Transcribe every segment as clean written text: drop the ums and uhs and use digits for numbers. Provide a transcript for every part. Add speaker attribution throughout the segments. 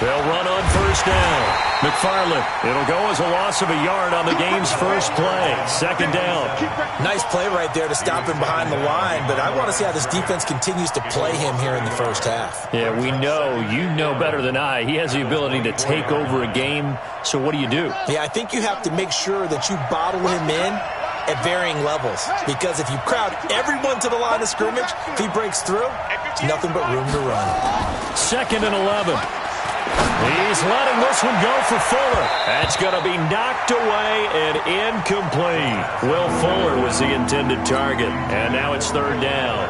Speaker 1: They'll run on first down. McFarland, it'll go as a loss of a yard on the game's first play. Second down.
Speaker 2: Nice play right there to stop him behind the line, but I want to see how this defense continues to play him here in the first half.
Speaker 1: Yeah, we know, you know better than I, he has the ability to take over a game, so what do you do?
Speaker 2: Yeah, I think you have to make sure that you bottle him in at varying levels, because if you crowd everyone to the line of scrimmage, if he breaks through, it's nothing but room to run.
Speaker 1: 2nd and 11. He's letting this one go for Fuller. That's going to be knocked away and incomplete. Will Fuller was the intended target, and now it's 3rd down.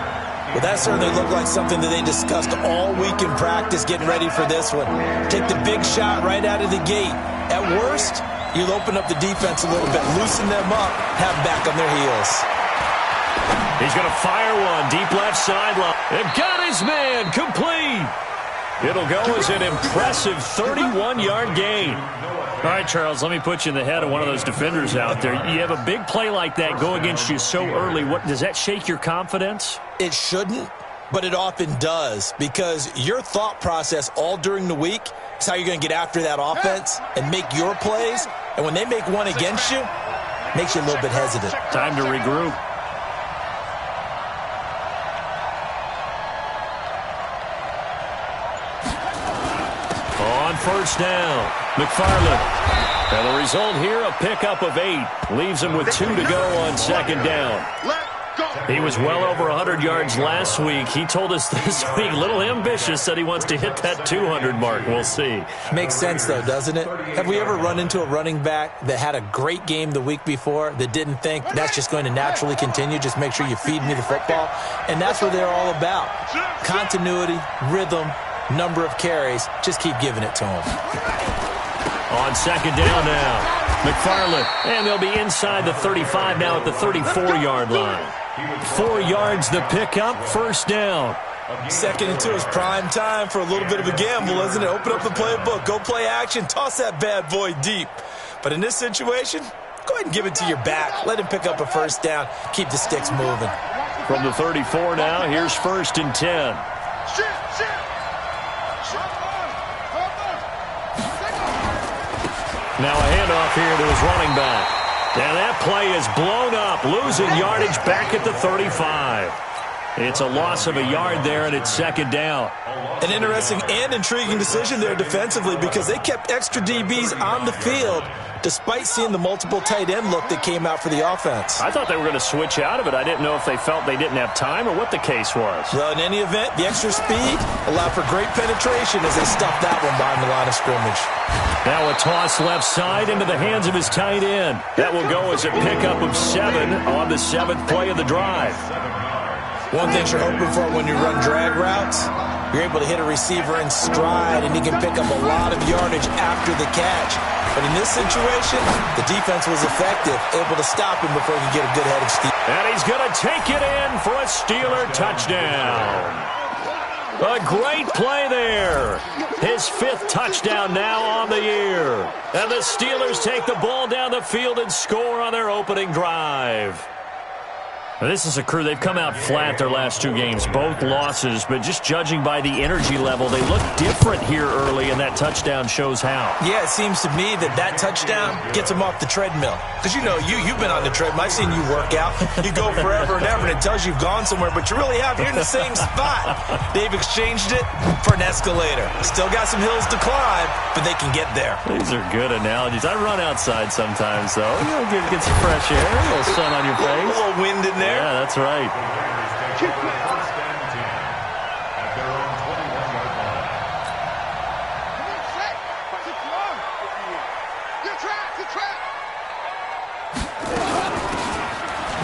Speaker 2: Well, that certainly looked like something that they discussed all week in practice getting ready for this one. Take the big shot right out of the gate. At worst, you'll open up the defense a little bit, loosen them up, have them back on their heels.
Speaker 1: He's going to fire one deep left sideline. And got his man complete. It'll go as an impressive 31-yard gain. All right, Charles, let me put you in the head of one of those defenders out there. You have a big play like that go against you so early. Does that shake your confidence?
Speaker 2: It shouldn't, but it often does, because your thought process all during the week is how you're going to get after that offense and make your plays. And when they make one against you, it makes you a little bit hesitant.
Speaker 1: Time to regroup. First down, McFarland. And the result here, a pickup of 8. Leaves him with 2 to go on 2nd down. He was well over 100 yards last week. He told us this week, a little ambitious, said he wants to hit that 200 mark. We'll see.
Speaker 2: Makes sense, though, doesn't it? Have we ever run into a running back that had a great game the week before that didn't think that's just going to naturally continue? Just make sure you feed me the football. And that's what they're all about. Continuity, rhythm, number of carries, just keep giving it to him.
Speaker 1: On 2nd down now, McFarland, and they'll be inside the 35 now at the 34-yard line. 4 yards the pickup, 1st down.
Speaker 2: 2nd and 2 is prime time for a little bit of a gamble, isn't it? Open up the playbook, go play action, toss that bad boy deep. But in this situation, go ahead and give it to your back. Let him pick up a 1st down, keep the sticks moving.
Speaker 1: From the 34 now, here's 1st and 10. Now a handoff here to his running back. And that play is blown up, losing yardage back at the 35. It's a loss of a yard there, and it's 2nd down.
Speaker 2: An interesting and intriguing decision there defensively, because they kept extra DBs on the field despite seeing the multiple tight end look that came out for the offense.
Speaker 1: I thought they were going to switch out of it. I didn't know if they felt they didn't have time or what the case was.
Speaker 2: Well, in any event, the extra speed allowed for great penetration as they stuffed that one behind the line of scrimmage.
Speaker 1: Now a toss left side into the hands of his tight end. That will go as a pickup of 7 on the 7th play of the drive.
Speaker 2: One thing you're hoping for when you run drag routes, you're able to hit a receiver in stride, and he can pick up a lot of yardage after the catch. But in this situation, the defense was effective, able to stop him before he could get a good head of steam.
Speaker 1: And he's going to take it in for a Steeler touchdown. A great play there. His 5th touchdown now on the year. And the Steelers take the ball down the field and score on their opening drive. This is a crew, they've come out flat their last 2 games, both losses, but just judging by the energy level, they look different here early, and that touchdown shows how.
Speaker 2: Yeah, it seems to me that touchdown gets them off the treadmill. Because, you know, you've been on the treadmill. I've seen you work out. You go forever and ever, and it tells you you've gone somewhere, but you really have. You're in the same spot. They've exchanged it for an escalator. Still got some hills to climb, but they can get there.
Speaker 1: These are good analogies. I run outside sometimes, though. You know, get some fresh air, a little sun on your face.
Speaker 2: A little wind in there.
Speaker 1: Yeah, that's right.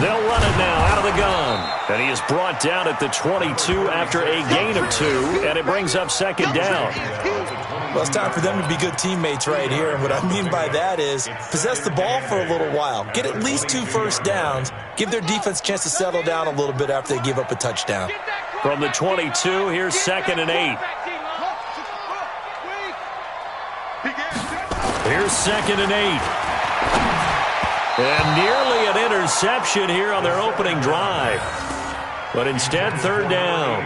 Speaker 1: They'll run it now out of the gun. And he is brought down at the 22 after a gain of 2, and it brings up 2nd down.
Speaker 2: Well, it's time for them to be good teammates right here. And what I mean by that is possess the ball for a little while. Get at least 2 first downs. Give their defense a chance to settle down a little bit after they give up a touchdown.
Speaker 1: From the 22, here's 2nd and 8. Here's 2nd and 8. And nearly an interception here on their opening drive. But instead, 3rd down.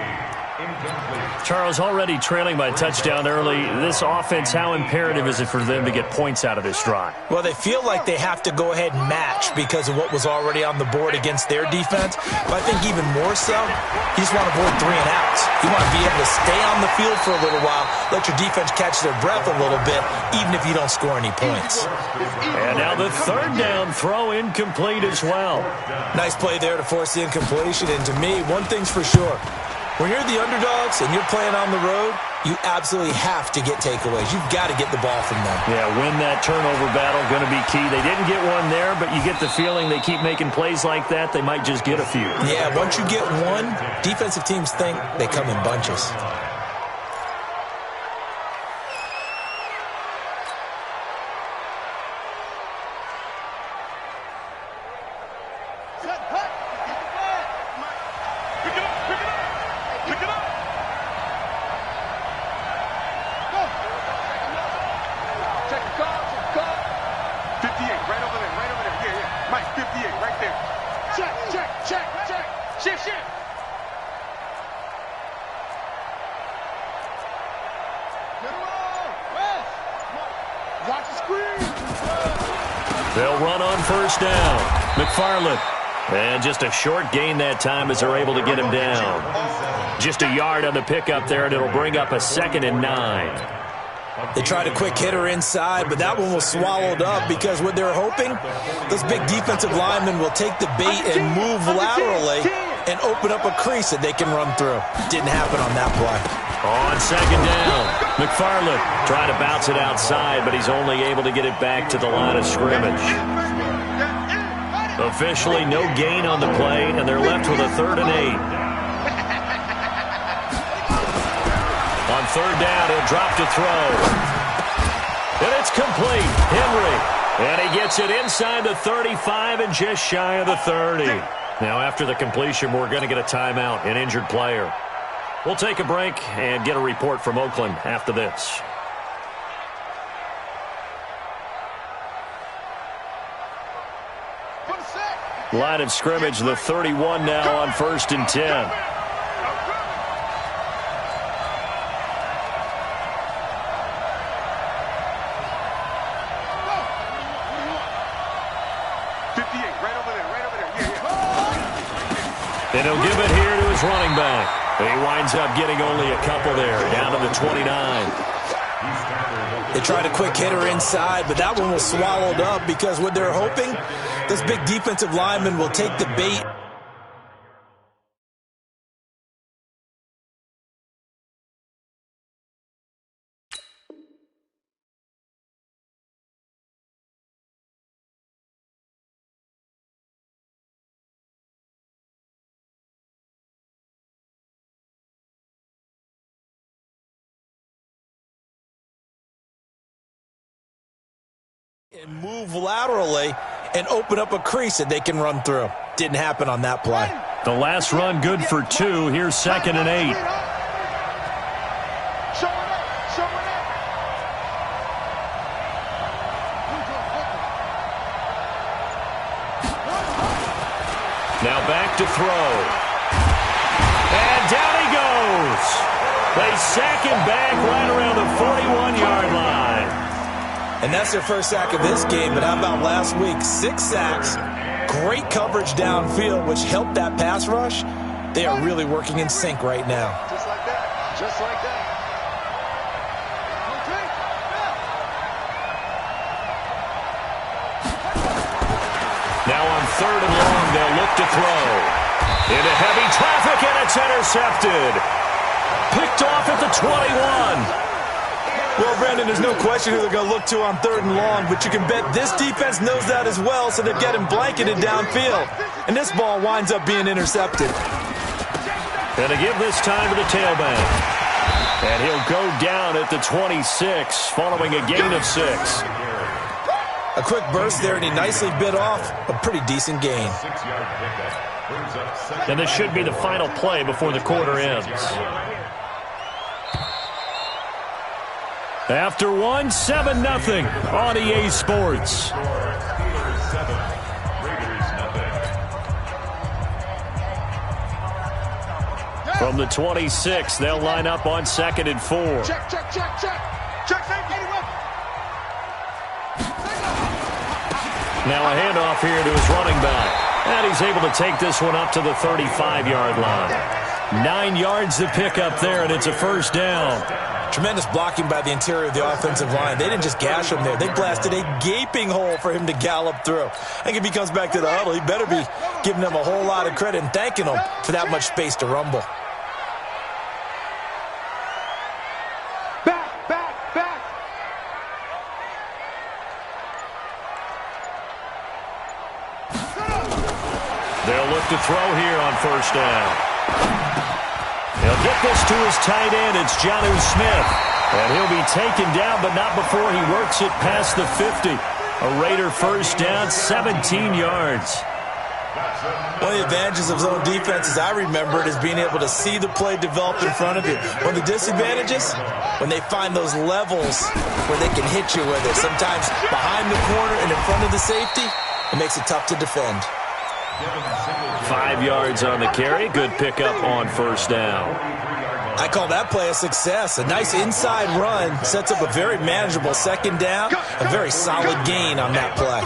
Speaker 1: Charles, already trailing by touchdown early. This offense, how imperative is it for them to get points out of this drive?
Speaker 2: Well, they feel like they have to go ahead and match because of what was already on the board against their defense. But I think even more so, you just want to avoid 3 and outs. You want to be able to stay on the field for a little while, let your defense catch their breath a little bit, even if you don't score any points.
Speaker 1: And now the third down throw incomplete as well.
Speaker 2: Nice play there to force the incompletion. And to me, one thing's for sure. When you're the underdogs and you're playing on the road, you absolutely have to get takeaways. You've got to get the ball from them.
Speaker 1: Yeah, win that turnover battle, going to be key. They didn't get one there, but you get the feeling they keep making plays like that, they might just get a few.
Speaker 2: Yeah, once you get one, defensive teams think they come in bunches.
Speaker 1: They'll run on first down. McFarland. And just a short gain that time as they're able to get him down. Just a yard on the pickup there, and it'll bring up a 2nd and 9.
Speaker 2: They tried a quick hitter inside, but that one was swallowed up because what they're hoping, those big defensive linemen will take the bait and move laterally and open up a crease that they can run through. Didn't happen on that play.
Speaker 1: On 2nd down, McFarland trying to bounce it outside, but he's only able to get it back to the line of scrimmage. Officially no gain on the play, and they're left with a 3rd and 8. On 3rd down, he'll drop to throw. And it's complete. Henry. And he gets it inside the 35 and just shy of the 30. Now, after the completion, we're going to get a timeout, an injured player. We'll take a break and get a report from Oakland after this. Line of scrimmage, the 31 now on 1st and 10. And he'll give it here to his running back. He winds up getting only a couple there, down to the 29.
Speaker 2: They tried a quick hitter inside, but that one was swallowed up because what they're hoping, those big defensive linemen will take the bait. And move laterally and open up a crease that they can run through. Didn't happen on that play.
Speaker 1: The last run good for 2. Here's 2nd and 8. Now back to throw. And down he goes. They sack him back right around the 41-yard line.
Speaker 2: And that's their first sack of this game, but how about last week? 6 sacks, great coverage downfield, which helped that pass rush. They are really working in sync right now.
Speaker 3: Just like that. Just like that.
Speaker 1: Now on 3rd and long, they'll look to throw. Into heavy traffic, and it's intercepted. Picked off at the 21.
Speaker 2: Well, Brandon, there's no question who they're going to look to on 3rd and long, but you can bet this defense knows that as well, so they're getting blanketed downfield. And this ball winds up being intercepted.
Speaker 1: And to give this time to the tailback. And he'll go down at the 26, following a gain of 6.
Speaker 2: A quick burst there, and he nicely bit off a pretty decent gain.
Speaker 1: And this should be the final play before the quarter ends. After 1, 7-0 on EA Sports. From the 26, they'll line up on 2nd and 4.
Speaker 3: Check, check, check, check. Check, safety.
Speaker 1: Now a handoff here to his running back. And he's able to take this one up to the 35-yard line. 9 yards to pick up there, and it's a first down.
Speaker 2: Tremendous blocking by the interior of the offensive line. They didn't just gash him there. They blasted a gaping hole for him to gallop through. I think if he comes back to the huddle, he better be giving them a whole lot of credit and thanking them for that much space to rumble.
Speaker 3: Back, back, back.
Speaker 1: They'll look to throw here on first down. He'll get this to his tight end. It's Jonnu Smith. And he'll be taken down, but not before he works it past the 50. A Raider first down, 17 yards.
Speaker 2: One of the advantages of zone defense, as I remember it, is being able to see the play develop in front of you. One of the disadvantages, when they find those levels where they can hit you with it. Sometimes behind the corner and in front of the safety, it makes it tough to defend.
Speaker 1: 5 yards on the carry. Good pickup on first down.
Speaker 2: I call that play a success. A nice inside run sets up a very manageable second down. A very solid gain on that play.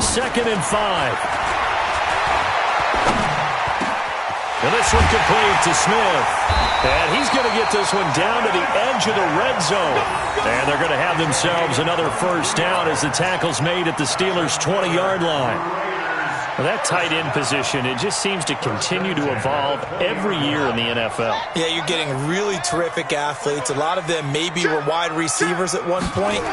Speaker 1: 2nd and 5. And this one complete to Smith. And he's going to get this one down to the edge of the red zone. And they're going to have themselves another first down as the tackle's made at the Steelers' 20-yard line. Well, that tight end position, it just seems to continue to evolve every year in the NFL.
Speaker 2: Yeah, you're getting really terrific athletes. A lot of them maybe were wide receivers at one point.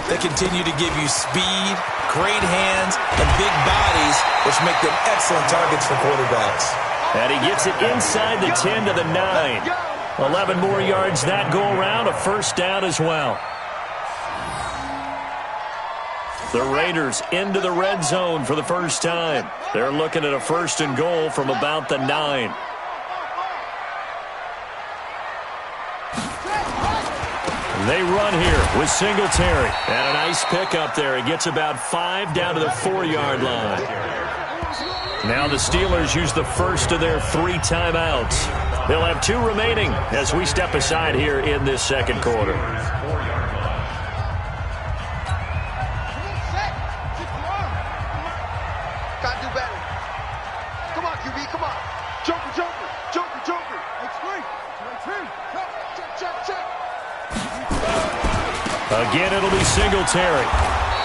Speaker 2: They continue to give you speed, great hands, and big bodies, which make them excellent targets for quarterbacks.
Speaker 1: And he gets it inside the 10 to the 9. 11 more yards that go around, a first down as well. The Raiders into the red zone for the first time. They're looking at a 1st and goal from about the 9. They run here with Singletary. And a nice pickup there. He gets about 5 down to the 4-yard line. Now the Steelers use the first of their 3 timeouts. They'll have 2 remaining as we step aside here in this second quarter.
Speaker 3: Gotta do better. Come on, QB, come on. Joker, Joker, Joker, Joker. Check, check, check.
Speaker 1: Again, it'll be Singletary.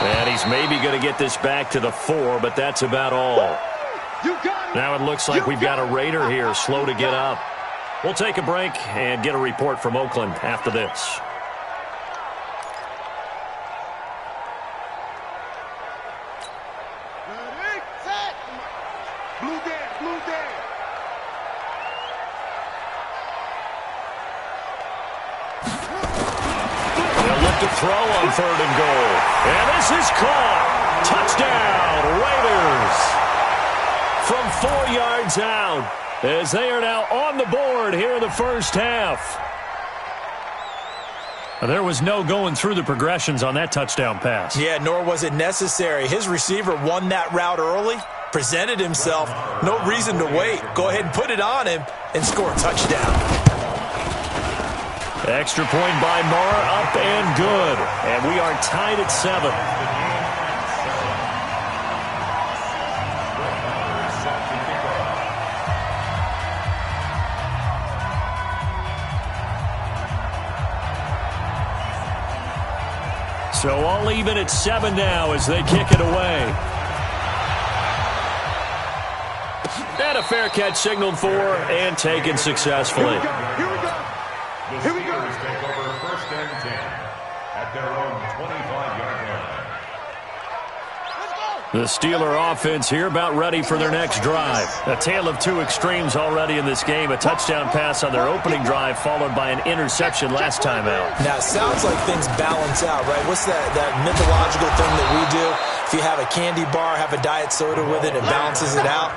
Speaker 1: And he's maybe going to get this back to the 4, but that's about all. Now it looks like we've got a Raider here slow to get up. We'll take a break and get a report from Oakland after this.
Speaker 3: Ready, set. Blue Dan, blue Dan.
Speaker 1: They'll look to throw on 3rd and goal. And this is caught. Touchdown, Raiders. From 4 yards out, as they are now on the board here in the first half. There was no going through the progressions on that touchdown pass.
Speaker 2: Yeah, nor was it necessary. His receiver won that route early, presented himself. No reason to wait. Go ahead and put it on him and score a touchdown.
Speaker 1: Extra point by Marr, up and good. And we are tied at 7. So all even at 7 now as they kick it away. And a fair catch signaled for and taken successfully.
Speaker 3: Here we go. Here we go.
Speaker 4: Take over 1st and 10 at their own 25-yard line.
Speaker 1: The Steeler offense here about ready for their next drive. A tale of 2 extremes already in this game. A touchdown pass on their opening drive followed by an interception last time out.
Speaker 2: Now, it sounds like things balance out, right? What's that mythological thing that we do? If you have a candy bar, have a diet soda with it, it balances it out.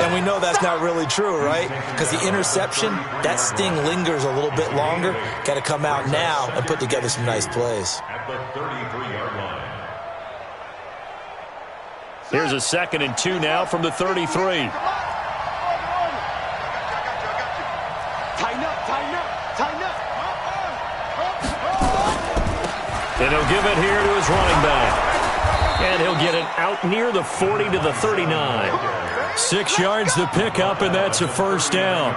Speaker 2: And we know that's not really true, right? Because the interception, that sting lingers a little bit longer. Got to come out now and put together some nice plays.
Speaker 4: At the 33-yard line.
Speaker 1: Here's a 2nd and 2 now from the 33. And he'll give it here to his running back. And he'll get it out near the 40 to the 39. 6 yards the pickup, and that's a first down.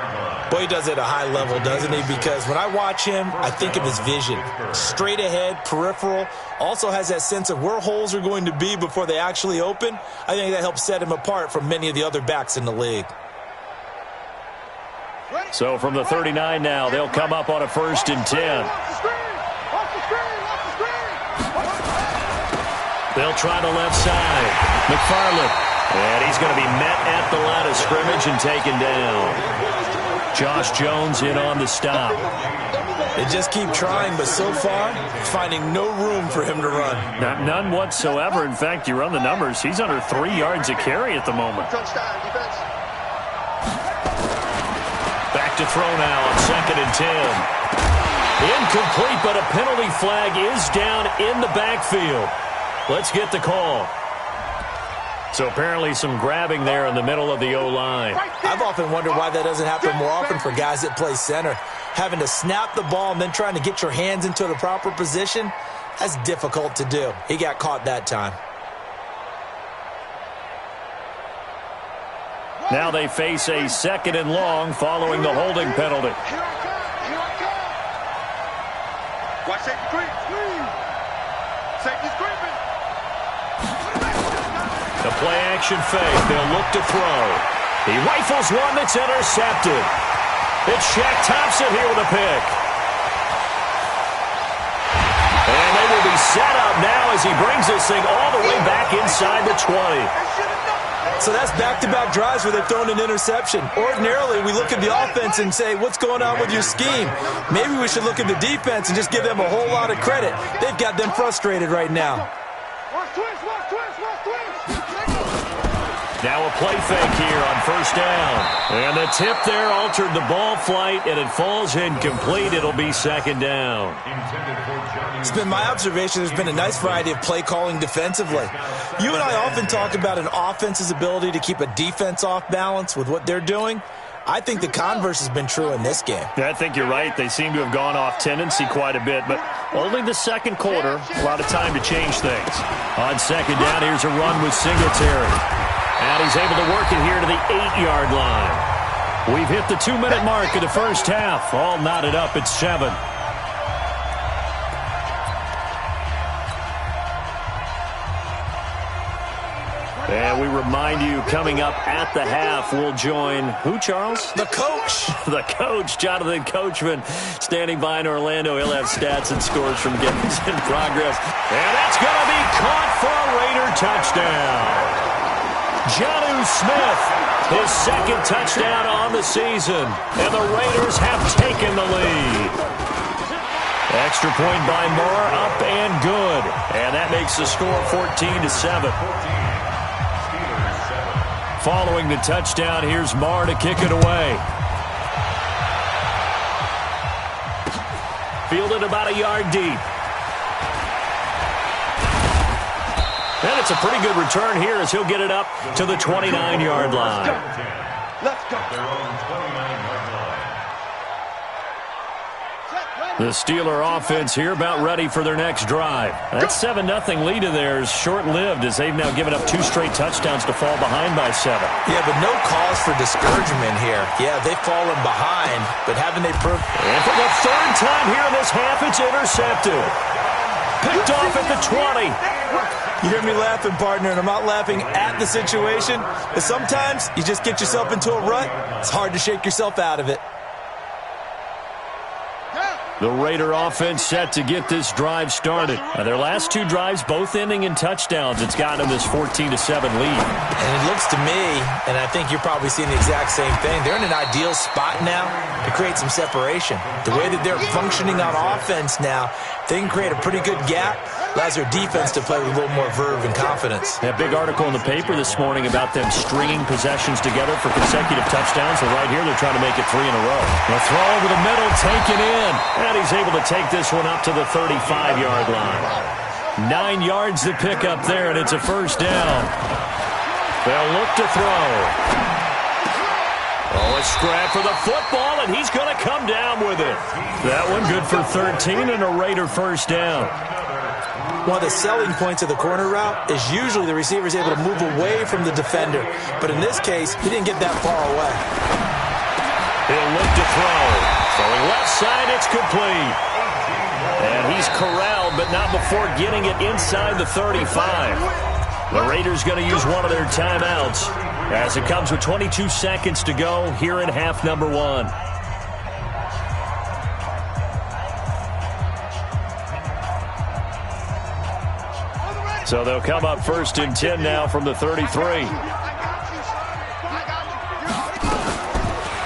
Speaker 2: Boy, he does it at a high level, doesn't he? Because when I watch him, I think of his vision. Straight ahead, peripheral. Also has that sense of where holes are going to be before they actually open. I think that helps set him apart from many of the other backs in the league.
Speaker 1: So from the 39 now, they'll come up on a 1st and 10. They'll try the left side. McFarland. And he's going to be met at the line of scrimmage and taken down. Josh Jones in on the stop.
Speaker 2: They just keep trying, but so far, finding no room for him to run.
Speaker 1: None whatsoever. In fact, you run the numbers, he's under 3 yards a carry at the moment. Back to throw now on 2nd and 10. Incomplete, but a penalty flag is down in the backfield. Let's get the call. So apparently some grabbing there in the middle of the O-line.
Speaker 2: I've often wondered why that doesn't happen more often for guys that play center. Having to snap the ball and then trying to get your hands into the proper position, that's difficult to do. He got caught that time.
Speaker 1: Now they face a 2nd and long following the holding penalty.
Speaker 3: Watch safety creep. Safety's creeping.
Speaker 1: The play-action fake. They'll look to throw. He rifles one that's intercepted. It's Shaq Thompson here with a pick. And they will be set up now as he brings this thing all the way back inside the 20.
Speaker 2: So that's back-to-back drives where they've thrown an interception. Ordinarily, we look at the offense and say, what's going on with your scheme? Maybe we should look at the defense and just give them a whole lot of credit. They've got them frustrated right now.
Speaker 1: Now a play fake here on 1st down. And the tip there altered the ball flight, and it falls incomplete. It'll be 2nd down.
Speaker 2: It's been my observation there's been a nice variety of play calling defensively. You and I often talk about an offense's ability to keep a defense off balance with what they're doing. I think the converse has been true in this game.
Speaker 1: Yeah, I think you're right. They seem to have gone off tendency quite a bit, but only the 2nd quarter, a lot of time to change things. On 2nd down, here's a run with Singletary. And he's able to work it here to the 8-yard line. We've hit the 2-minute mark of the first half. All knotted up at 7. And we remind you, coming up at the half, we'll join who, Charles?
Speaker 2: The coach.
Speaker 1: The coach, Jonathan Coachman, standing by in Orlando. He'll have stats and scores from games in progress. And that's going to be caught for a Raider touchdown. Jonnu Smith, his 2nd touchdown on the season. And the Raiders have taken the lead. Extra point by Moore, up and good. And that makes the score 14-7. Following the touchdown, here's Moore to kick it away. Fielded about a yard deep. And it's a pretty good return here as he'll get it up to the 29-yard line.
Speaker 3: Let's go.
Speaker 1: The Steeler offense here about ready for their next drive. That 7-0 lead of theirs short-lived as they've now given up 2 straight touchdowns to fall behind by 7.
Speaker 2: Yeah, but no cause for discouragement here. Yeah, they've fallen behind, but haven't they proved...
Speaker 1: And for the 3rd time here in this half, it's intercepted. Picked off at the 20.
Speaker 2: You hear me laughing, partner, and I'm not laughing at the situation, but sometimes you just get yourself into a rut. It's hard to shake yourself out of it.
Speaker 1: The Raider offense set to get this drive started. Their last 2 drives both ending in touchdowns. It's gotten them this 14-7 lead.
Speaker 2: And it looks to me, and I think you're probably seeing the exact same thing, they're in an ideal spot now to create some separation. The way that they're functioning on offense now, they can create a pretty good gap. Allows their defense to play with a little more verve and confidence.
Speaker 1: That big article in the paper this morning about them stringing possessions together for consecutive touchdowns. So right here, they're trying to make it 3 in a row. The throw over the middle, taken in. And he's able to take this one up to the 35-yard line. 9 yards to pick up there, and it's a 1st down. They'll look to throw. Oh, a scrap for the football, and he's going to come down with it. That one good for 13 and a Raider 1st down.
Speaker 2: One of the selling points of the corner route is usually the receiver is able to move away from the defender. But in this case, he didn't get that far away.
Speaker 1: He'll look to throw. Throwing left side, it's complete. And he's corralled, but not before getting it inside the 35. The Raiders going to use one of their timeouts as it comes with 22 seconds to go here in half number 1. So they'll come up 1st and 10 now from the 33.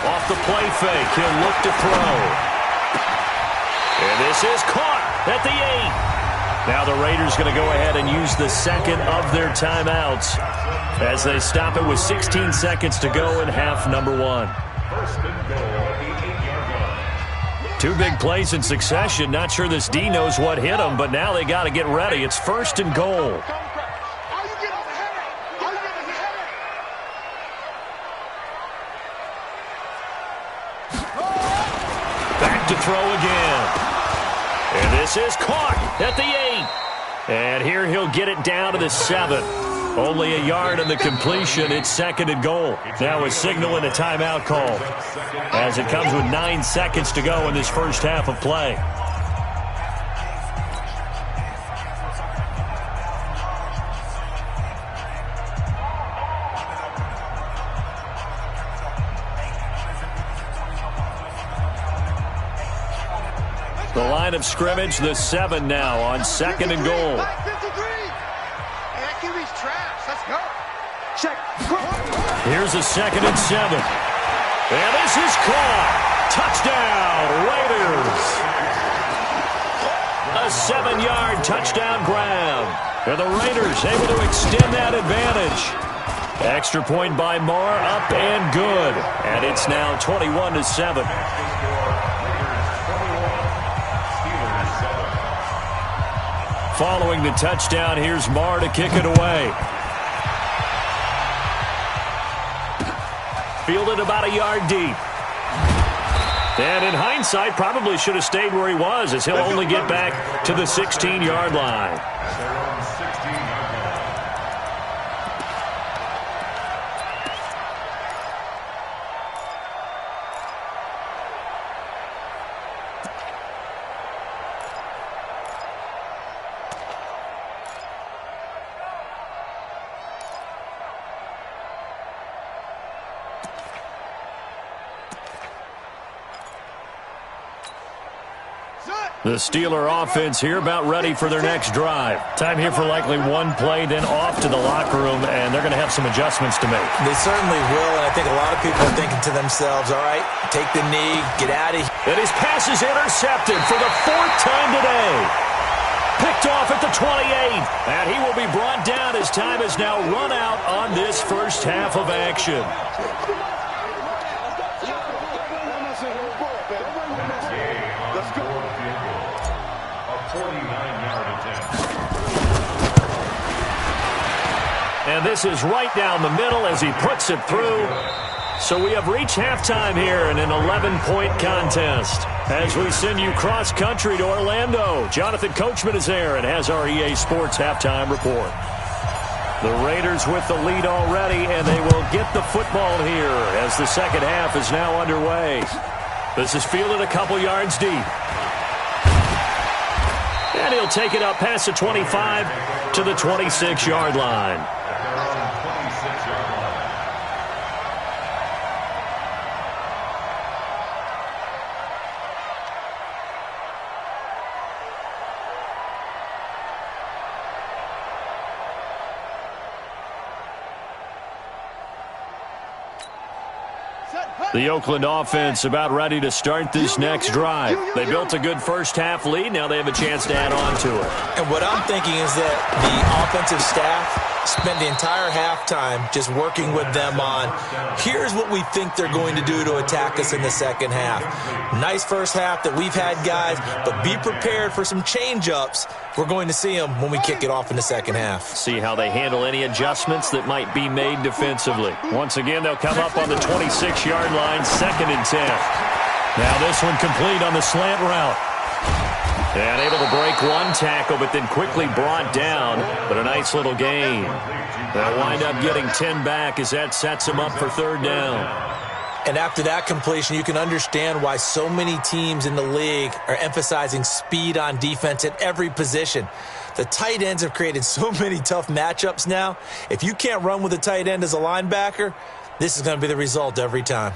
Speaker 1: Off the play fake, he'll look to throw. And this is caught at the 8. Now the Raiders going to go ahead and use the second of their timeouts as they stop it with 16 seconds to go in half number 1.
Speaker 4: First and goal at the 8-yard line.
Speaker 1: 2 big plays in succession. Not sure this D knows what hit them, but now they got to get ready. It's 1st and goal. Back to throw again. And this is caught at the 8. And here he'll get it down to the 7. Only a yard in the completion. It's 2nd and goal. Now a signal and a timeout call as it comes with 9 seconds to go in this first half of play. The line of scrimmage, the 7 now on 2nd and goal. Here's a 2nd and 7. And this is caught. Touchdown, Raiders. A 7-yard touchdown grab. And the Raiders able to extend that advantage. Extra point by Marr, up and good. And it's now 21-7. Following the touchdown, here's Marr to kick it away. Fielded about a yard deep. And in hindsight, probably should have stayed where he was as he'll only get back to the 16-yard line. The Steeler offense here about ready for their next drive. Time here for likely one play, then off to the locker room, and they're going to have some adjustments to make.
Speaker 2: They certainly will, and I think a lot of people are thinking to themselves, all right, take the knee, get out of here.
Speaker 1: And his pass is intercepted for the 4th time today. Picked off at the 28, and he will be brought down as time has now run out on this first half of action. And this is right down the middle as he puts it through. So we have reached halftime here in an 11-point contest. As we send you cross-country to Orlando, Jonathan Coachman is there and has our EA Sports halftime report. The Raiders with the lead already, and they will get the football here as the second half is now underway. This is fielded a couple yards deep. And he'll take it up past the 25 to the 26-yard line. The Oakland offense about ready to start this next drive. They built a good first-half lead. Now they have a chance to add on to it.
Speaker 2: And what I'm thinking is that the offensive staff spent the entire halftime just working with them on, here's what we think they're going to do to attack us in the second half. Nice first half that we've had, guys, but be prepared for some change-ups. We're going to see them when we kick it off in the second half.
Speaker 1: See how they handle any adjustments that might be made defensively. Once again, they'll come up on the 26-yard line, 2nd and 10. Now this one complete on the slant route. And able to break one tackle, but then quickly brought down. But a nice little gain. They'll wind up getting 10 back as that sets them up for third down.
Speaker 2: And after that completion, you can understand why so many teams in the league are emphasizing speed on defense at every position. The tight ends have created so many tough matchups now. If you can't run with a tight end as a linebacker, this is going to be the result every time.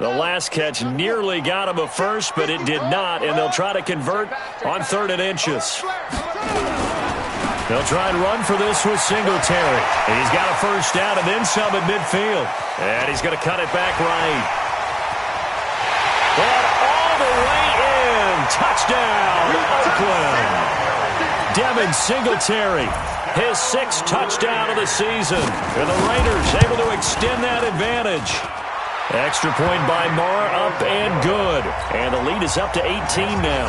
Speaker 1: The last catch nearly got him a first, but it did not, and they'll try to convert on 3rd and inches. They'll try and run for this with Singletary. And he's got a first down and then some at midfield. And he's going to cut it back right. And all the way in. Touchdown, Oakland. Devin Singletary, his 6th touchdown of the season. And the Raiders able to extend that advantage. Extra point by Marr, up and good. And the lead is up to 18 now.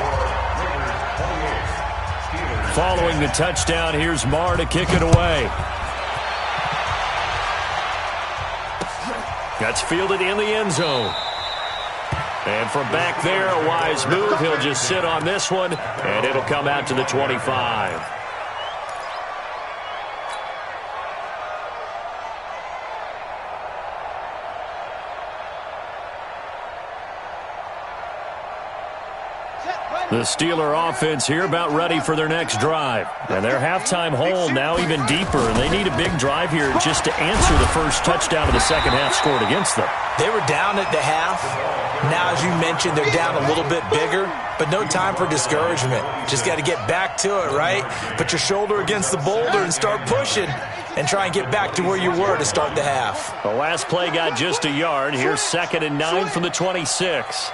Speaker 1: Following the touchdown, here's Marr to kick it away. That's fielded in the end zone. And from back there, a wise move. He'll just sit on this one, and it'll come out to the 25. The Steeler offense here about ready for their next drive. And their halftime hole now even deeper, and they need a big drive here just to answer the first touchdown of the second half scored against them.
Speaker 2: They were down at the half. Now, as you mentioned, they're down a little bit bigger, but no time for discouragement. Just got to get back to it, right? Put your shoulder against the boulder and start pushing and try and get back to where you were to start the half.
Speaker 1: The last play got just a yard. Here's 2nd and 9 from the 26.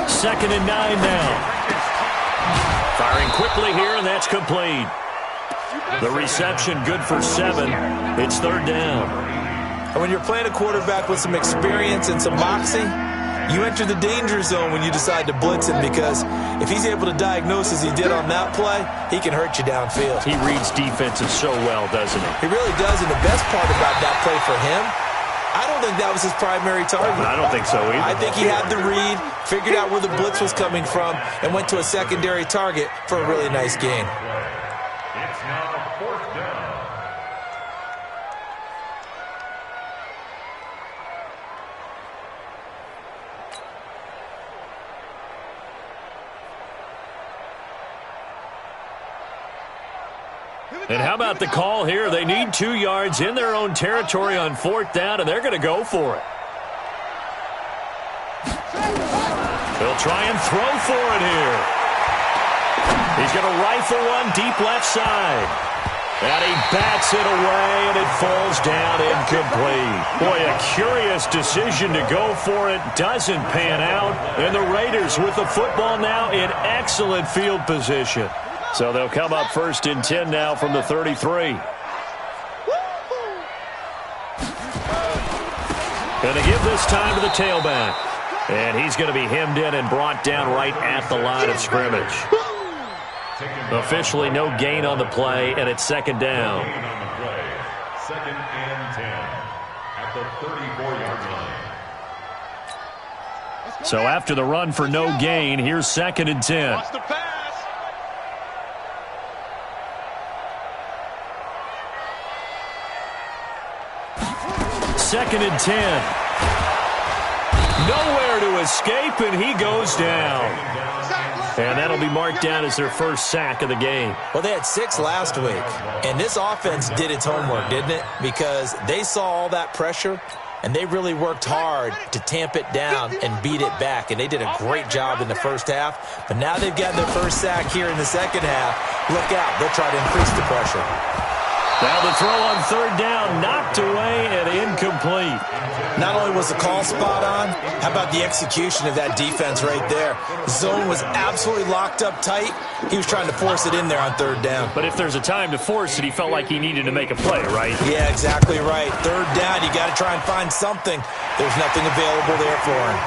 Speaker 1: Second and 9 now. Firing quickly here, and that's complete. The reception good for 7. It's 3rd down.
Speaker 2: And when you're playing a quarterback with some experience and some moxie, you enter the danger zone when you decide to blitz him, because if he's able to diagnose as he did on that play, he can hurt you downfield.
Speaker 1: He reads defenses so well, doesn't he?
Speaker 2: He really does, and the best part about that play for him, I don't think that was his primary target.
Speaker 1: I don't think so either.
Speaker 2: I think he had the read, figured out where the blitz was coming from, and went to a secondary target for a really nice gain.
Speaker 4: It's now 4th down.
Speaker 1: And how about the call here? They need 2 yards in their own territory on 4th down, and they're going to go for it. They'll try and throw for it here. He's going to rifle one deep left side. And he bats it away, and it falls down incomplete. Boy, a curious decision to go for it. Doesn't pan out. And the Raiders with the football now in excellent field position. So they'll come up 1st and 10 now from the 33. And they give this time to the tailback. And he's going to be hemmed in and brought down right at the line of scrimmage. Officially no gain on the play, and it's 2nd down.
Speaker 4: 2nd and 10 at the 34-yard line.
Speaker 1: So after the run for no gain, here's 2nd and 10. 2nd and 10. Nowhere to escape, and he goes down. And that'll be marked down as their first sack of the game.
Speaker 2: Well, they had 6 last week, and this offense did its homework, didn't it? Because they saw all that pressure, and they really worked hard to tamp it down and beat it back. And they did a great job in the first half. But now they've got their first sack here in the second half. Look out. They'll try to increase the pressure.
Speaker 1: Now the throw on third down, knocked away and incomplete.
Speaker 2: Not only was the call spot on, how about the execution of that defense right there? Zone was absolutely locked up tight. He was trying to force it in there on third down.
Speaker 1: But if there's a time to force it, he felt like he needed to make a play, right?
Speaker 2: Yeah, exactly right. Third down, you got to try and find something. There's nothing available there for him.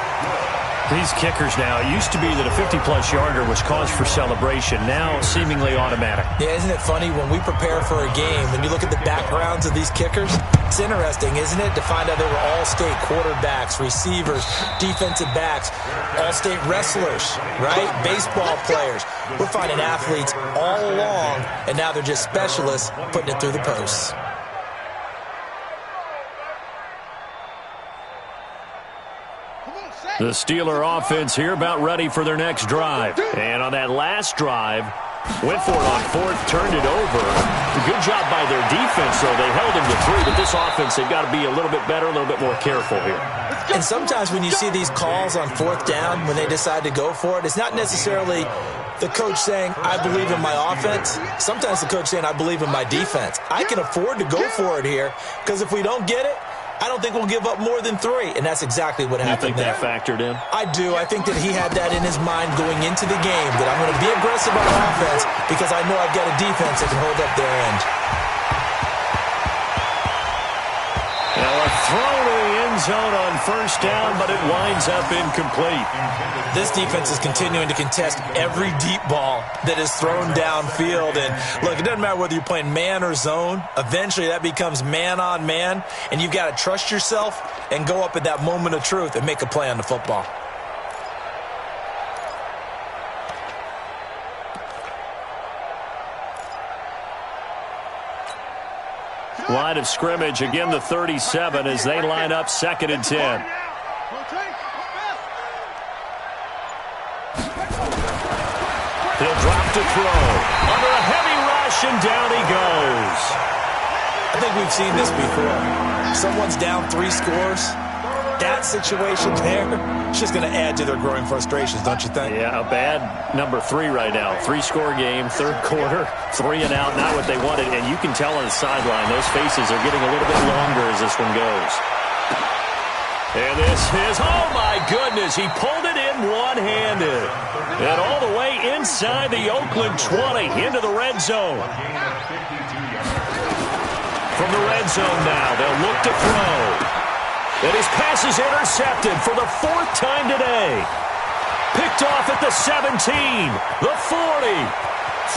Speaker 1: These kickers now, it used to be that a 50-plus yarder was cause for celebration. Now, seemingly automatic.
Speaker 2: Yeah, isn't it funny? When we prepare for a game, when you look at the backgrounds of these kickers, it's interesting, isn't it, to find out they were all-state quarterbacks, receivers, defensive backs, all-state wrestlers, right? Baseball players. We're finding athletes all along, and now they're just specialists putting it through the posts.
Speaker 1: The Steeler offense here about ready for their next drive. And on that last drive, went for it on fourth, turned it over. Good job by their defense, though. They held him to 3, but this offense, they've got to be a little bit better, a little bit more careful here.
Speaker 2: And sometimes when you see these calls on fourth down, when they decide to go for it, it's not necessarily the coach saying, I believe in my offense. Sometimes the coach saying, I believe in my defense. I can afford to go for it here, because if we don't get it, I don't think we'll give up more than 3, and that's exactly what happened there.
Speaker 1: You think that factored in?
Speaker 2: I do. I think that he had that in his mind going into the game, that I'm going to be aggressive on offense because I know I've got a defense that can hold up their end.
Speaker 1: Now a throw to the end zone on first down, but it winds up incomplete.
Speaker 2: This defense is continuing to contest every deep ball that is thrown downfield. And look, it doesn't matter whether you're playing man or zone. Eventually that becomes man on man, and you've got to trust yourself and go up at that moment of truth and make a play on the football.
Speaker 1: Line of scrimmage, again the 37 as they line up 2nd and 10. He'll drop to throw. Under a heavy rush, and down he goes.
Speaker 2: I think we've seen this before. Someone's down 3 scores. That situation there, it's just going to add to their growing frustrations, don't you think?
Speaker 1: Yeah, a bad number 3 right now. 3-score game, third quarter, 3 and out, not what they wanted. And you can tell on the sideline, those faces are getting a little bit longer as this one goes. And this is, oh my goodness, he pulled it in one-handed. And all the way inside the Oakland 20 into the red zone. From the red zone now, they'll look to throw. And his pass is intercepted for the 4th time today. Picked off at the 17, the 40,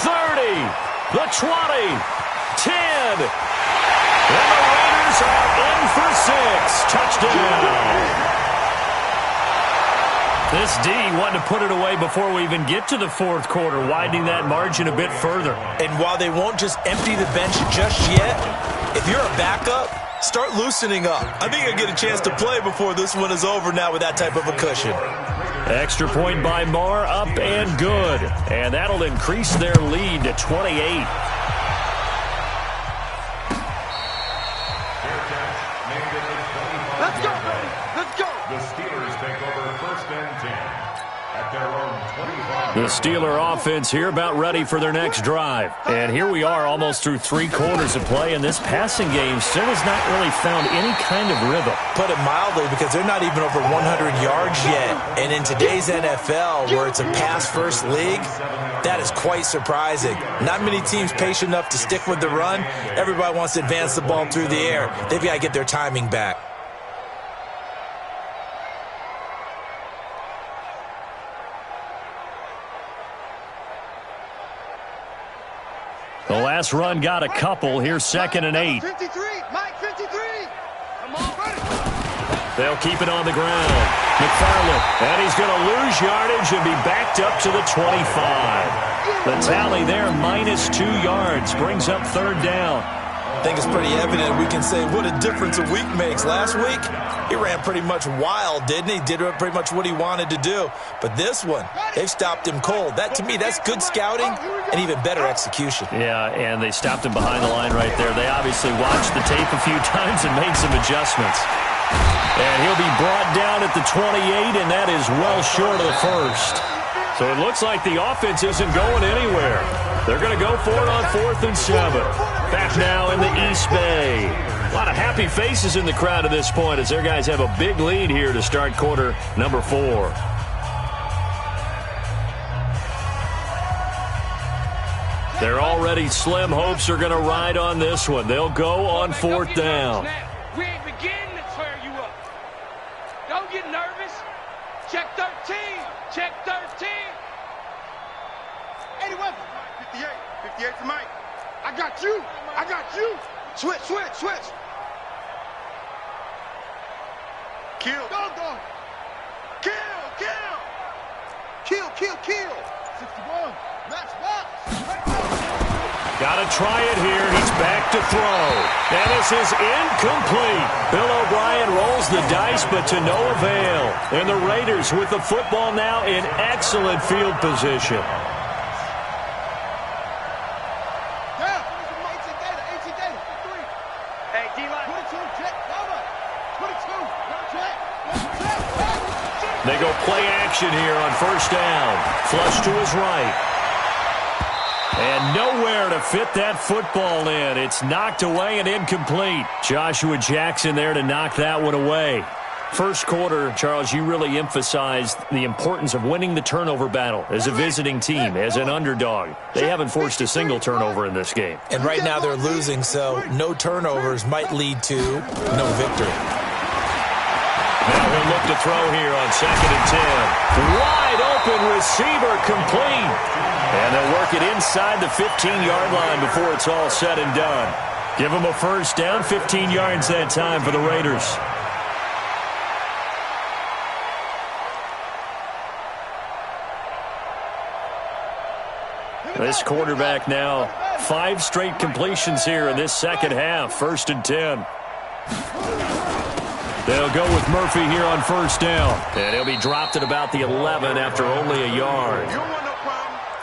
Speaker 1: 30, the 20, 10. And the Raiders are in for 6. Touchdown. This D wanted to put it away before we even get to the 4th quarter, widening that margin a bit further.
Speaker 2: And while they won't just empty the bench just yet, if you're a backup, start loosening up. I think you'll get a chance to play before this one is over now with that type of a cushion.
Speaker 1: Extra point by Marr, up and good. And that'll increase their lead to 28.
Speaker 3: Let's go, baby. Let's go.
Speaker 4: The Steelers take over 1st and 10 at their own 25.
Speaker 1: The Steeler offense here about ready for their next drive. And here we are almost through 3 quarters of play, and this passing game still has not really found any kind of rhythm.
Speaker 2: Put it mildly, because they're not even over 100 yards yet. And in today's NFL, where it's a pass-first league, that is quite surprising. Not many teams patient enough to stick with the run. Everybody wants to advance the ball through the air. They've got to get their timing back.
Speaker 1: The last run got a couple. Here's 2nd and 8.
Speaker 3: 53, Mike, 53. Come on, buddy.
Speaker 1: They'll keep it on the ground. McFarland, and he's going to lose yardage and be backed up to the 25. The tally there, -2 yards, brings up 3rd down.
Speaker 2: I think it's pretty evident. We can say what a difference a week makes. Last week, he ran pretty much wild, didn't he? Did pretty much what he wanted to do. But this one, they've stopped him cold. That, to me, that's good scouting and even better execution.
Speaker 1: Yeah, and they stopped him behind the line right there. They obviously watched the tape a few times and made some adjustments. And he'll be brought down at the 28, and that is well short of the 1st. So it looks like the offense isn't going anywhere. They're going to go for it on 4th and 7. Back now in the East Bay. A lot of happy faces in the crowd at this point as their guys have a big lead here to start quarter number 4. They're already slim hopes are going to ride on this one. They'll go on 4th down.
Speaker 5: We ain't beginning to tear you up. Don't get nervous. Check 13. Check 13.
Speaker 3: 81. 58. 58 to Mike. I got you. I got you. Switch, switch, switch. Kill. Go, go. Kill, kill. Kill, kill, kill. 61. Match box.
Speaker 1: Got to try it here. He's back to throw. And this is incomplete. Bill O'Brien rolls the dice, but to no avail. And the Raiders with the football now in excellent field position. They go play action here on 1st down. Flush to his right. And nowhere to fit that football in. It's knocked away and incomplete. Joshua Jackson there to knock that one away. First quarter, Charles, you really emphasized the importance of winning the turnover battle as a visiting team, as an underdog. They haven't forced a single turnover in this game.
Speaker 2: And right now they're losing, so no turnovers might lead to no victory.
Speaker 1: Now he'll look to throw here on 2nd and 10. Wide open receiver complete. And they'll work it inside the 15-yard line before it's all said and done. Give them a 1st down, 15 yards that time for the Raiders. This quarterback now 5 straight completions here in this second half. 1st and 10. They'll go with Murphy here on 1st down. And he'll be dropped at about the 11 after only a yard.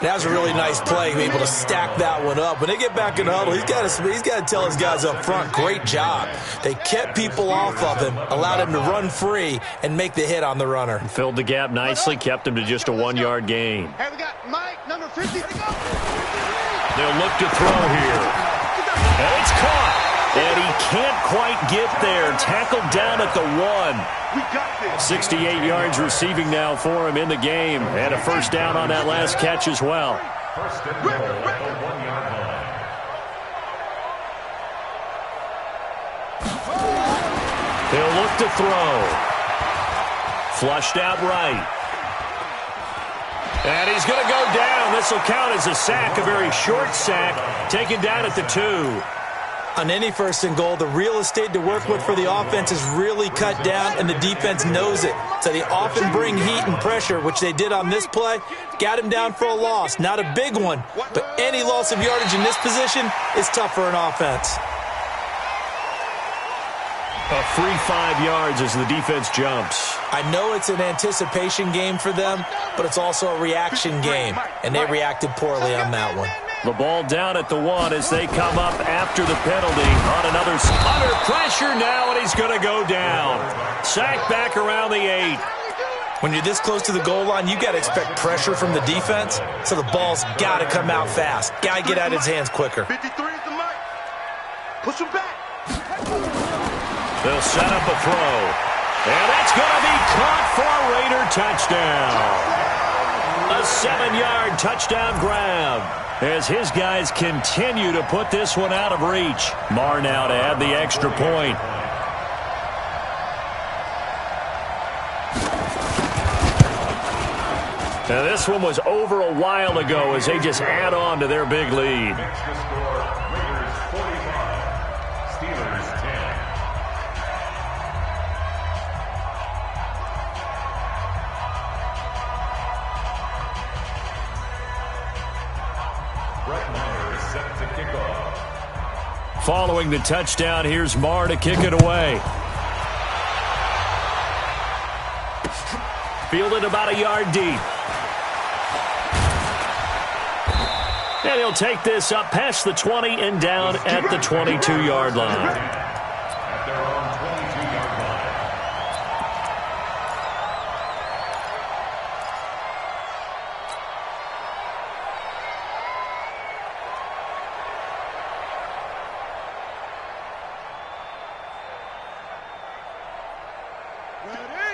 Speaker 2: That was a really nice play, able to stack that one up. When they get back in the huddle, he's got to tell his guys up front, great job. They kept people off of him, allowed him to run free and make the hit on the runner.
Speaker 1: Filled the gap nicely, kept him to just a 1-yard gain.
Speaker 3: Hey, we got Mike, number 50.
Speaker 1: They'll look to throw here. And it's caught. And he can't quite get there. Tackled down at the 1.
Speaker 3: We got this.
Speaker 1: 68 yards receiving now for him in the game. And a 1st down on that last catch as well.
Speaker 4: 1st and goal at the 1-yard line.
Speaker 1: He'll look to throw. Flushed out right. And he's going to go down. This will count as a sack, a very short sack, taken down at the 2.
Speaker 2: On any 1st and goal, the real estate to work with for the offense is really cut down, and the defense knows it. So they often bring heat and pressure, which they did on this play. Got him down for a loss. Not a big one, but any loss of yardage in this position is tough for an offense.
Speaker 1: A free 5 yards as the defense jumps.
Speaker 2: I know it's an anticipation game for them, but it's also a reaction game, and they reacted poorly on that one.
Speaker 1: The ball down at the 1 as they come up after the penalty on another under pressure now, and he's going to go down. Sacked back around the 8.
Speaker 2: When you're this close to the goal line, you got to expect pressure from the defense, so the ball's got to come out fast. Got to get out of his hands quicker.
Speaker 3: 53 is the Mike. Push him back.
Speaker 1: They'll set up a throw. And that's going to be caught for a Raider touchdown. A 7-yard touchdown grab as his guys continue to put this one out of reach. Marr now to add the extra point. Now this one was over a while ago as they just add on to their big lead.
Speaker 4: Extra score, Raiders 45, Steelers 10. Set to kick off.
Speaker 1: Following the touchdown, here's Marr to kick it away. Fielded about a yard deep. And he'll take this up past the 20 and down at the 22-yard line.
Speaker 4: At their own 22-yard line.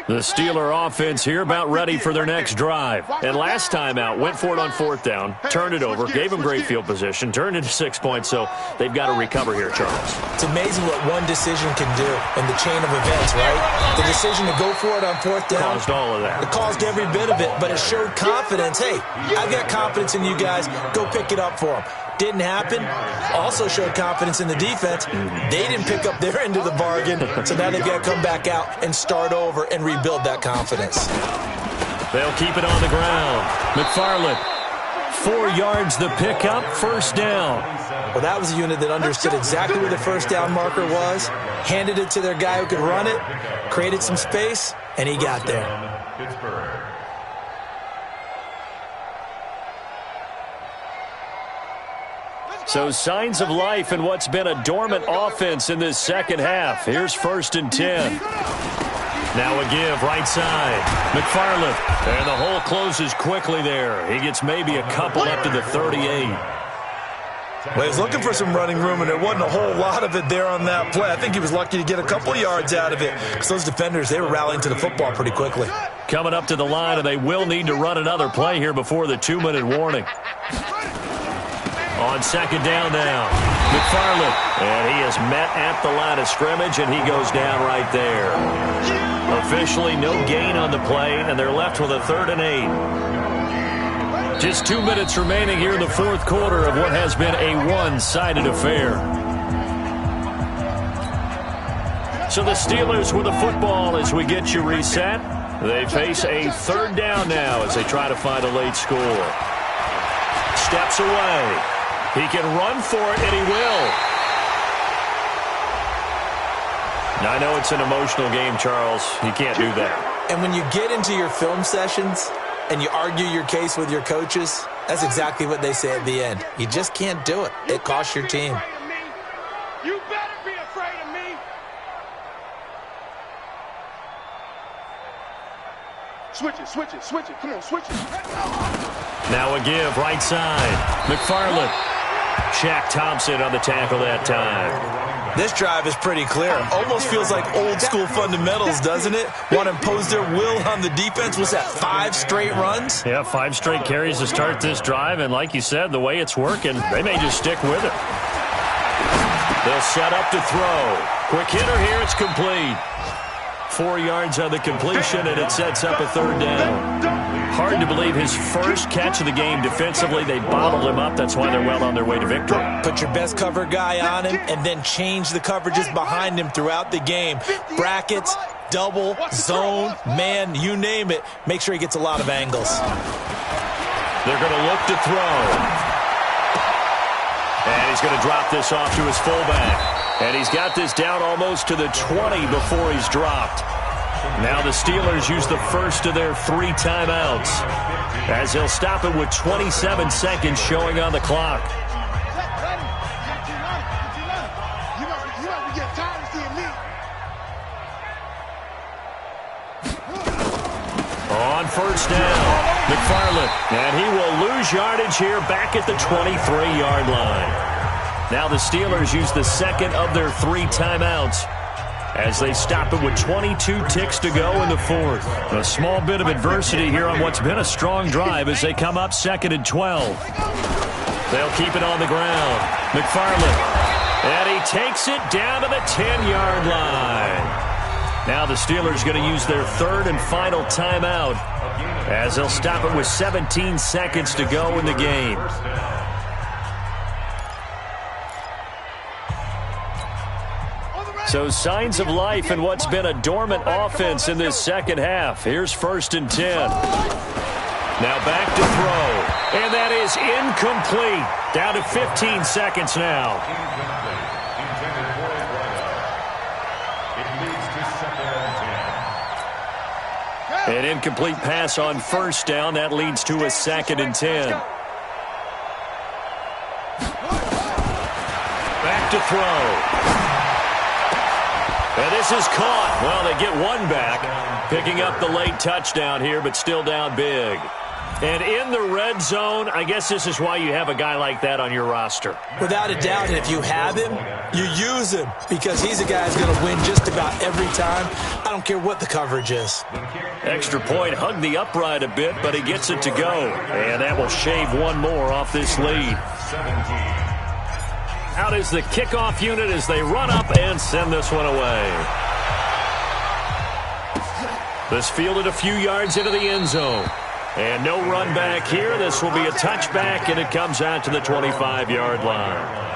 Speaker 1: The Steeler offense here about ready for their next drive. And last time out, went for it on 4th down, turned it over, gave them great field position, turned into 6 points, so they've got to recover here, Charles.
Speaker 2: It's amazing what one decision can do in the chain of events, right? The decision to go for it on 4th down.
Speaker 1: Caused all of that.
Speaker 2: It caused every bit of it, but it showed confidence. Hey, I've got confidence in you guys. Go pick it up for them. Didn't happen. Also showed confidence in the defense. They didn't pick up their end of the bargain, so now they've got to come back out and start over and rebuild that confidence.
Speaker 1: They'll keep it on the ground. McFarland, 4 yards the pickup, 1st down.
Speaker 2: Well, that was a unit that understood exactly where the 1st down marker was, handed it to their guy who could run it, created some space, and he got there.
Speaker 4: Pittsburgh.
Speaker 1: So signs of life in what's been a dormant offense in this second half. Here's 1st and 10. Now a give, right side. McFarland. And the hole closes quickly there. He gets maybe a couple up to the 38.
Speaker 2: Well, he was looking for some running room, and there wasn't a whole lot of it there on that play. I think he was lucky to get a couple yards out of it because those defenders, they were rallying to the football pretty quickly.
Speaker 1: Coming up to the line, and they will need to run another play here before the 2-minute warning. On 2nd down now, McFarland, and he is met at the line of scrimmage, and he goes down right there. Officially no gain on the play, and they're left with a 3rd and 8. Just 2 minutes remaining here in the 4th quarter of what has been a one-sided affair. So the Steelers with the football as we get you reset. They face a 3rd down now as they try to find a late score. Steps away. He can run for it, and he will. Now, I know it's an emotional game, Charles. You can't do that.
Speaker 2: And when you get into your film sessions and you argue your case with your coaches, that's exactly what they say at the end. You just can't do it. It costs your team.
Speaker 5: You better be afraid of me.
Speaker 3: Switch it, switch it, switch it. Come on, switch it.
Speaker 1: Now a give, right side. McFarland. Shaq Thompson on the tackle that time.
Speaker 2: This drive is pretty clear. Almost feels like old school fundamentals, doesn't it? Want to impose their will on the defense. Was that 5 straight runs?
Speaker 1: Yeah, 5 straight carries to start this drive, and like you said, the way it's working, they may just stick with it. They'll set up to throw. Quick hitter here, it's complete. 4 yards on the completion, and it sets up a 3rd down. Hard to believe his first catch of the game defensively. They bottled him up. That's why they're well on their way to victory.
Speaker 2: Put your best cover guy on him and then change the coverages behind him throughout the game. Brackets, double, zone, man, you name it. Make sure he gets a lot of angles.
Speaker 1: They're going to look to throw. And he's going to drop this off to his fullback. And he's got this down almost to the 20 before he's dropped. Now the Steelers use the first of their 3 timeouts as they'll stop it with 27 seconds showing on the clock. On 1st down, McFarland, and he will lose yardage here back at the 23-yard line. Now the Steelers use the second of their 3 timeouts as they stop it with 22 ticks to go in the 4th. A small bit of adversity here on what's been a strong drive as they come up 2nd and 12. They'll keep it on the ground. McFarland, and he takes it down to the 10-yard line. Now the Steelers going to use their 3rd and final timeout as they'll stop it with 17 seconds to go in the game. So signs of life in what's been a dormant offense in this second half. Here's 1st and 10. Now back to throw. And that is incomplete. Down to 15 seconds now. An incomplete pass on 1st down. That leads to a 2nd and 10. Back to throw. And this is caught. Well, they get one back, picking up the late touchdown here, but still down big. And in the red zone, I guess this is why you have a guy like that on your roster.
Speaker 2: Without a doubt, and if you have him, you use him because he's a guy who's going to win just about every time. I don't care what the coverage is.
Speaker 1: Extra point, hugged the upright a bit, but he gets it to go. And that will shave one more off this lead. Out is the kickoff unit as they run up and send this one away. This fielded a few yards into the end zone. And no run back here. This will be a touchback, and it comes out to the 25-yard line.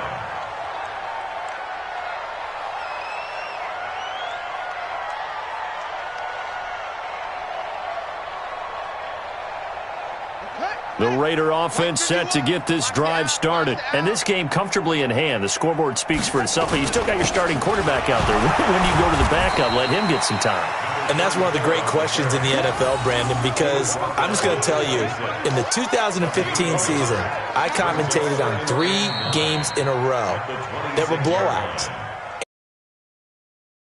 Speaker 1: The Raider offense set to get this drive started. And this game comfortably in hand. The scoreboard speaks for itself, but you still got your starting quarterback out there. When do you go to the backup, let him get some time?
Speaker 2: And that's one of the great questions in the NFL, Brandon, because I'm just going to tell you, in the 2015 season, I commentated on 3 games in a row that were blowouts.